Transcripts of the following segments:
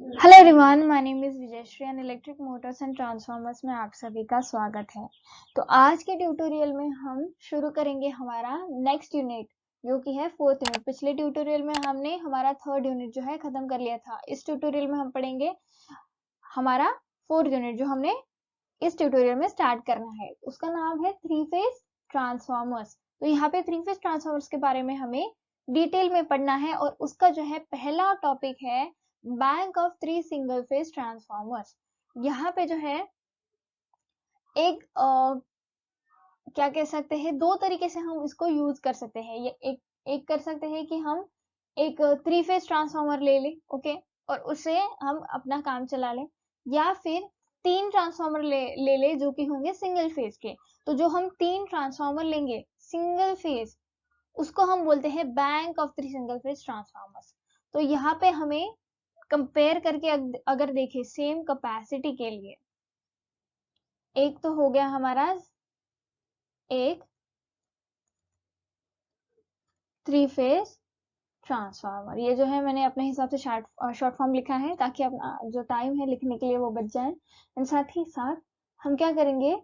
Hello everyone, my name is Vijayashri and electric motors and transformers में आप सभी का स्वागत है। तो आज के ट्यूटोरियल में हम शुरू करेंगे हमारा नेक्स्ट यूनिट जो कि है फोर्थ यूनिट। पिछले ट्यूटोरियल में हमने हमारा थर्ड यूनिट जो है खत्म कर लिया था। इस ट्यूटोरियल में हम पढ़ेंगे हमारा फोर्थ यूनिट जो हमने इस ट्यूटोरियल में स्टार्ट करना है। उसका नाम है थ्री फेज ट्रांसफार्मर्स। तो यहाँ पे थ्री फेज ट्रांसफार्मर्स के बारे में हमें डिटेल में पढ़ना है और उसका जो है पहला टॉपिक है bank of three single phase transformers. यहाँ पे जो है एक क्या कह सकते हैं, दो तरीके से हम इसको यूज कर सकते हैं। ये एक कर सकते हैं कि हम एक थ्री फेज ट्रांसफार्मर ले लें, ओके, और उससे हम अपना काम चला लें, या फिर तीन ट्रांसफार्मर ले ले जो कि होंगे सिंगल फेज के। तो जो हम तीन ट्रांसफार्मर लेंगे सिंगल फेज, उसको हम बोलते हैं bank of three single phase transformers. तो यहाँ पे हमें कंपेयर करके अगर देखें सेम कैपेसिटी के लिए, एक तो हो गया हमारा एक थ्री फेज ट्रांसफार्मर। ये जो है मैंने अपने हिसाब से शॉर्ट फॉर्म लिखा है ताकि अपना जो टाइम है लिखने के लिए वो बच जाए। एंड साथ ही साथ हम क्या करेंगे,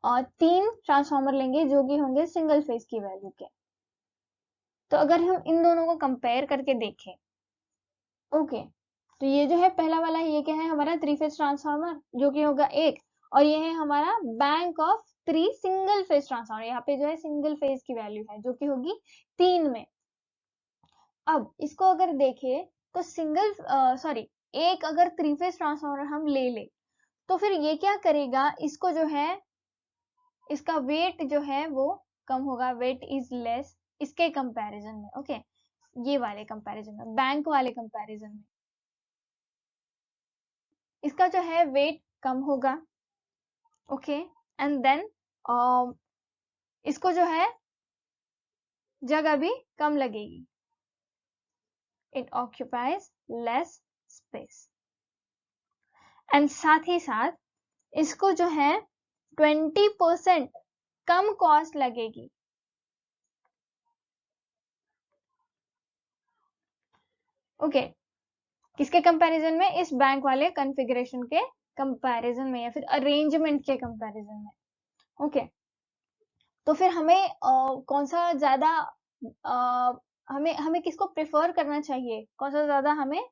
और तीन ट्रांसफार्मर लेंगे जो कि होंगे सिंगल फेज की वैल्यू के। तो अगर हम इन दोनों को कंपेयर करके देखें, ओके, तो ये जो है पहला वाला, ये क्या है हमारा थ्री फेज ट्रांसफार्मर जो कि होगा एक, और ये है हमारा bank of three single phase transformer. यहाँ पे जो है सिंगल फेज की वैल्यू है जो कि होगी तीन में। अब इसको अगर देखें तो सिंगल सॉरी एक अगर थ्री फेज ट्रांसफार्मर हम ले ले तो फिर ये क्या करेगा, इसको जो है इसका वेट जो है वो कम होगा, वेट इज लेस इसके कंपैरिजन में, ओके, ये वाले कंपैरिजन में, बैंक वाले कंपैरिजन में इसका जो है वेट कम होगा, ओके। एंड देन इसको जो है जगह भी कम लगेगी, it occupies less space. And साथ ही साथ इसको जो है 20% कम कॉस्ट लगेगी, ओके, किसके कंपैरिजन में, इस बैंक वाले कॉन्फ़िगरेशन के कंपैरिजन में या फिर अरेंजमेंट के कंपैरिजन में, ओके। तो फिर हमें कौन सा ज्यादा हमें हमें किसको प्रेफर करना चाहिए, कौन सा ज्यादा हमें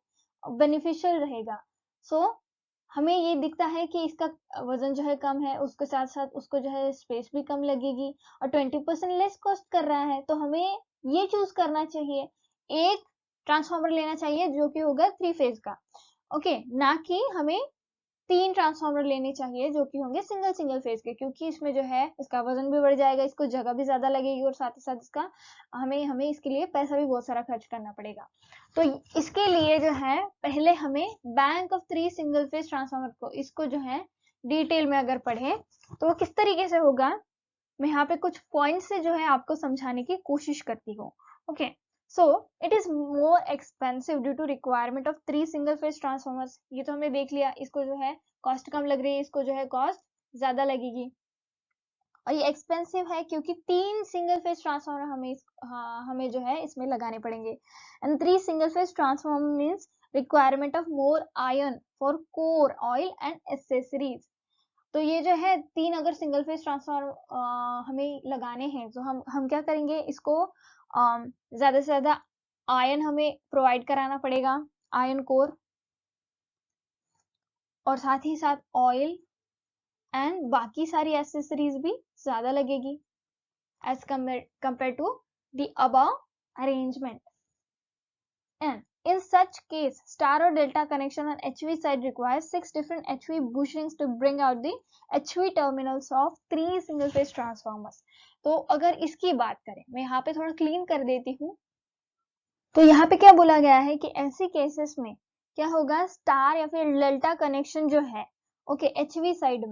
बेनिफिशियल रहेगा। सो हमें ये दिखता है कि इसका वजन जो है कम है, उसके साथ साथ उसको जो है स्पेस भी कम लगेगी और 20% लेस कॉस्ट कर रहा है, तो हमें ये चूज करना चाहिए, एक ट्रांसफार्मर लेना चाहिए जो कि होगा थ्री फेज का, ओके, ना कि हमें तीन ट्रांसफार्मर लेने चाहिए जो कि होंगे सिंगल सिंगल फेज के, क्योंकि इसमें जो है इसका वजन भी बढ़ जाएगा, इसको जगह भी ज्यादा लगेगी और साथ ही साथ इसका हमें हमें इसके लिए पैसा भी बहुत सारा खर्च करना पड़ेगा। तो इसके लिए जो है पहले हमें bank of three single phase transformer को, इसको जो है डिटेल में अगर पढ़े तो वो किस तरीके से होगा, मैं यहाँ पे कुछ पॉइंट से जो है आपको समझाने की कोशिश करती हूँ, okay. So it is more expensive due to requirement of three single phase transformers. ये तो हमने देख लिया, इसको जो है कॉस्ट कम लग रही है, इसको जो है कॉस्ट ज्यादा लगेगी। और ये एक्सपेंसिव है क्योंकि तीन सिंगल फेज ट्रांसफार्मर हमें जो है इसमें लगाने पड़ेंगे। And three single phase transformer means requirement of more iron for core oil and accessories. तो ये जो है तीन अगर सिंगल फेज ट्रांसफार्मर हमें लगाने हैं तो हम क्या करेंगे, इसको ज्यादा से ज्यादा आयरन हमें प्रोवाइड कराना पड़ेगा, आयरन कोर, और साथ ही साथ ऑयल एंड बाकी सारी एसेसरीज भी ज्यादा लगेगी as compared to the above arrangement. And in such case, star or delta connection on HV side requires 6 different HV bushings to bring out the HV terminals of 3 single phase transformers. तो अगर इसकी बात करें, मैं यहाँ पे थोड़ा clean कर देती हूँ। तो यहाँ पे क्या बोला गया है कि ऐसे केसेस में क्या होगा, स्टार या फिर डेल्टा कनेक्शन जो है, ओके, एचवी साइड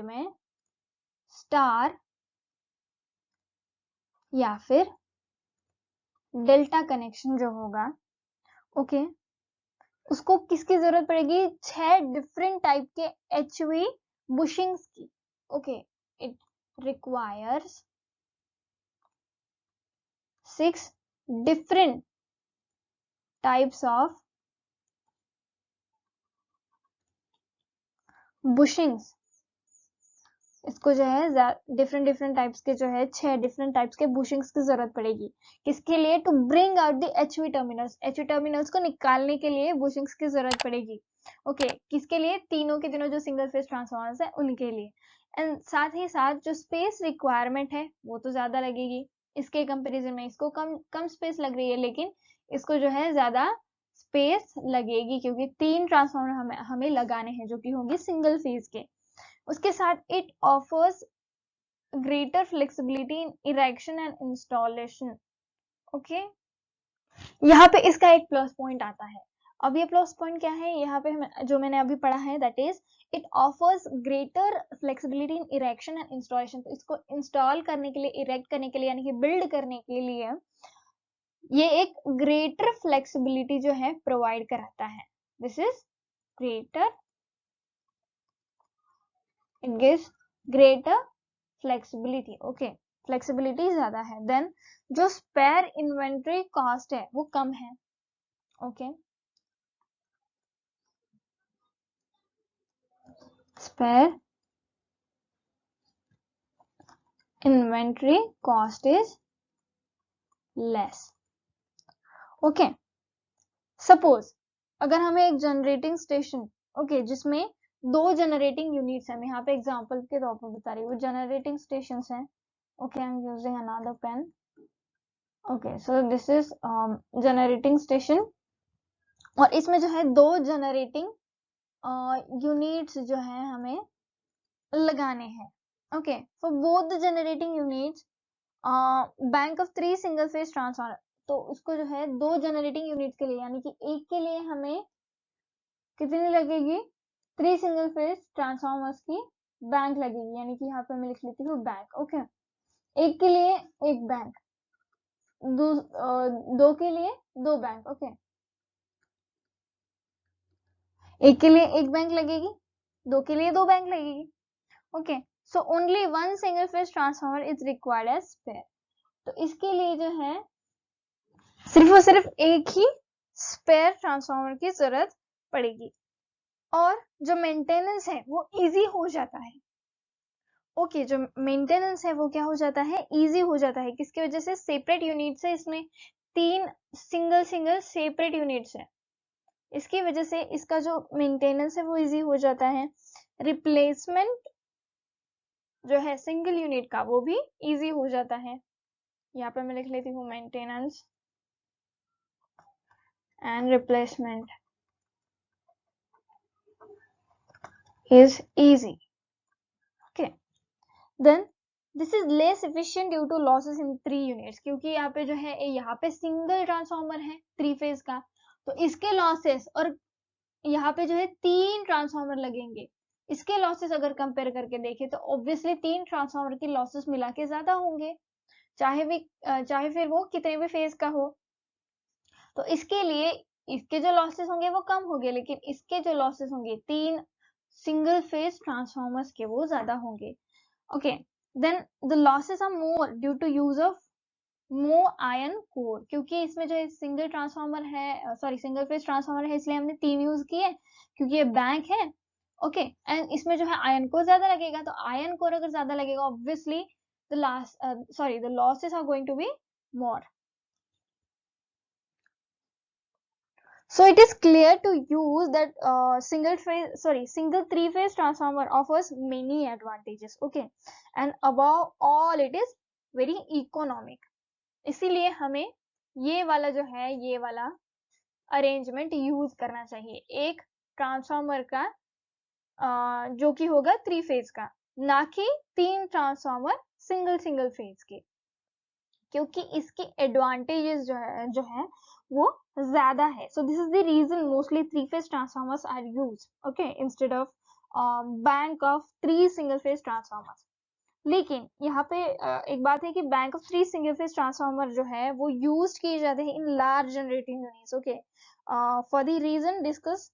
में स्टार या फिर डेल्टा कनेक्शन जो होगा, ओके, उसको किसकी जरूरत पड़ेगी, 6 डिफरेंट टाइप के एचवी बुशिंग्स की, okay, it requires 6 different types of bushings, इसको जो है डिफरेंट डिफरेंट टाइप्स के जो है 6 डिफरेंट टाइप्स के बुशिंग्स की जरूरत पड़ेगी। किसके लिए? To bring out the HV terminals, HV terminals को निकालने के लिए बुशिंग्स की जरूरत पड़ेगी। ओके, किसके लिए? तीनों के तीनों जो सिंगल फेज ट्रांसफार्मर्स है उनके लिए। एंड साथ ही साथ जो स्पेस रिक्वायरमेंट है वो तो ज्यादा लगेगी, इसके कंपेरिजन में इसको कम स्पेस लग रही है, लेकिन इसको जो है ज्यादा स्पेस लगेगी क्योंकि 3 ट्रांसफार्मर हमें लगाने हैं जो कि होंगे सिंगल फेज के। उसके साथ it offers greater flexibility in erection and installation. Okay, यहाँ पे इसका एक प्लस पॉइंट आता है। अब ये प्लस पॉइंट क्या है? यहाँ पे जो मैंने अभी पढ़ा है, that is it offers greater flexibility in erection and installation. तो इसको इंस्टॉल करने के लिए, इरेक्ट करने के लिए, यानी कि बिल्ड करने के लिए ये एक ग्रेटर फ्लेक्सिबिलिटी जो है प्रोवाइड कराता है। This is greater, it gives greater flexibility. Okay, flexibility ज्यादा है। देन जो स्पेयर इन्वेंट्री कॉस्ट है वो कम है। Okay, spare inventory cost is less. Okay, suppose अगर हमें एक जनरेटिंग स्टेशन, ओके, जिसमें 2 जनरेटिंग यूनिट्स है, मैं यहाँ पे एग्जांपल के तौर पर बता रही हूँ, जनरेटिंग स्टेशंस हैं। Okay, I am using another pen. Okay, so this is generating station, और इसमें जो है 2 जनरेटिंग यूनिट्स जो है हमें लगाने हैं। Okay, for both the generating units bank of 3 single phase transformer, तो उसको जो है 2 जनरेटिंग यूनिट्स के लिए, यानी कि एक के लिए हमें कितनी लगेगी? 3 सिंगल फेज ट्रांसफार्मर्स की बैंक लगेगी, यानी कि यहाँ पे मैं लिख लेती हूँ बैंक। ओके, एक के लिए एक बैंक, दो के लिए 2 बैंक। ओके, एक के लिए एक बैंक लगेगी, 2 के लिए 2 बैंक लगेगी। Okay, so only 1 single phase transformer is required as spare. तो इसके लिए जो है सिर्फ और सिर्फ एक ही स्पेयर ट्रांसफार्मर की जरूरत पड़ेगी, और जो मेंटेनेंस है वो इजी हो जाता है। ओके, जो मेंटेनेंस है वो क्या हो जाता है? इजी हो जाता है। किसकी वजह से? सेपरेट यूनिट्स है, इसमें 3 सिंगल सेपरेट यूनिट्स है, इसकी वजह से इसका जो मेंटेनेंस है वो इजी हो जाता है। रिप्लेसमेंट जो है सिंगल यूनिट का वो भी इजी हो जाता है। यहाँ पे मैं लिख लेती हूँ maintenance and replacement is easy. Okay, then this is less efficient due to losses in 3 units, क्योंकि यहाँ पे जो है यहाँ पे सिंगल ट्रांसफार्मर है 3 फेज का, तो इसके लॉसेस और यहाँ पे जो है 3 ट्रांसफार्मर लगेंगे, इसके लॉसेस अगर कंपेयर करके देखें तो ऑब्वियसली 3 ट्रांसफार्मर के लॉसेस मिला के ज्यादा होंगे, चाहे फिर वो कितने भी फेज का हो। तो इसके लिए इसके जो लॉसेस होंगे वो कम होंगे, लेकिन इसके जो लॉसेस होंगे 3 सिंगल फेज ट्रांसफार्मर्स के वो ज्यादा होंगे। Okay, then the losses are more due to use of more iron core, क्योंकि इसमें जो सिंगल ट्रांसफार्मर है, सॉरी सिंगल फेज ट्रांसफार्मर है, इसलिए हमने 3 यूज किए क्योंकि ये बैंक है। ओके, एंड इसमें जो है आयरन कोर ज्यादा लगेगा, तो आयरन कोर अगर ज्यादा लगेगा obviously the losses are going to be more. So it is clear to use that single 3-phase transformer offers many advantages. Okay, and above all it is very economic. इसीलिए हमें ये वाला जो है ये वाला अरेंजमेंट यूज करना चाहिए, एक ट्रांसफार्मर का जो कि होगा 3 फेज का, ना कि 3 ट्रांसफार्मर सिंगल फेज के, क्योंकि इसके एडवांटेजेस जो है वो ज्यादा है. So this is the reason mostly 3 phase transformers are used, okay, instead of bank of 3 single phase transformers. लेकिन यहाँ पे एक बात है कि bank of 3 single phase transformer जो है वो यूज किए जाते हैं in large generating units. Okay, for the reason discuss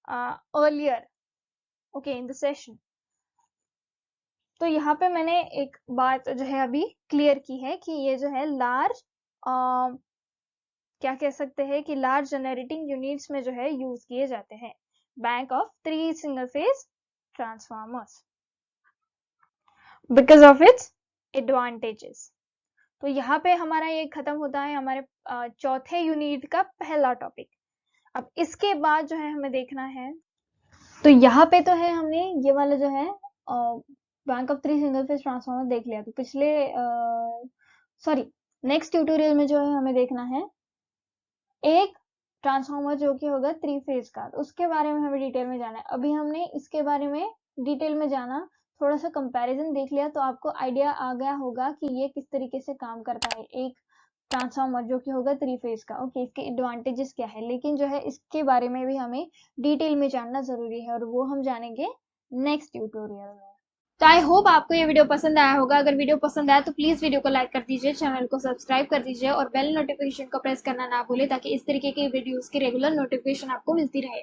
earlier, okay, in the session. तो यहाँ पे मैंने एक बात जो है अभी क्लियर की है कि ये जो है लार्ज क्या कह सकते हैं कि लार्ज जनरेटिंग यूनिट्स में जो है यूज किए जाते हैं bank of 3 single phase transformers because of its advantages. तो यहाँ पे हमारा ये खत्म होता है हमारे चौथे यूनिट का पहला टॉपिक। अब इसके बाद जो है हमें देखना है, तो यहाँ पे तो है हमने ये वाला जो है bank of 3 single phase transformer देख लिया। तो पिछले नेक्स्ट ट्यूटोरियल में जो है हमें देखना है एक ट्रांसफार्मर जो कि होगा 3 फेज का, तो उसके बारे में हमें डिटेल में जाना है। अभी हमने इसके बारे में डिटेल में जाना, थोड़ा सा कंपैरिजन देख लिया, तो आपको आइडिया आ गया होगा कि ये किस तरीके से काम करता है एक ट्रांसफार्मर जो कि होगा 3 फेज का। ओके, इसके एडवांटेजेस क्या है, लेकिन जो है इसके बारे में भी हमें डिटेल में जानना जरूरी है, और वो हम जानेंगे नेक्स्ट ट्यूटोरियल में। तो आई होप आपको ये वीडियो पसंद आया होगा। अगर वीडियो पसंद आया तो प्लीज वीडियो को लाइक कर दीजिए, चैनल को सब्सक्राइब कर दीजिए और बेल नोटिफिकेशन को प्रेस करना ना भूले, ताकि इस तरीके की वीडियोस की रेगुलर नोटिफिकेशन आपको मिलती रहे।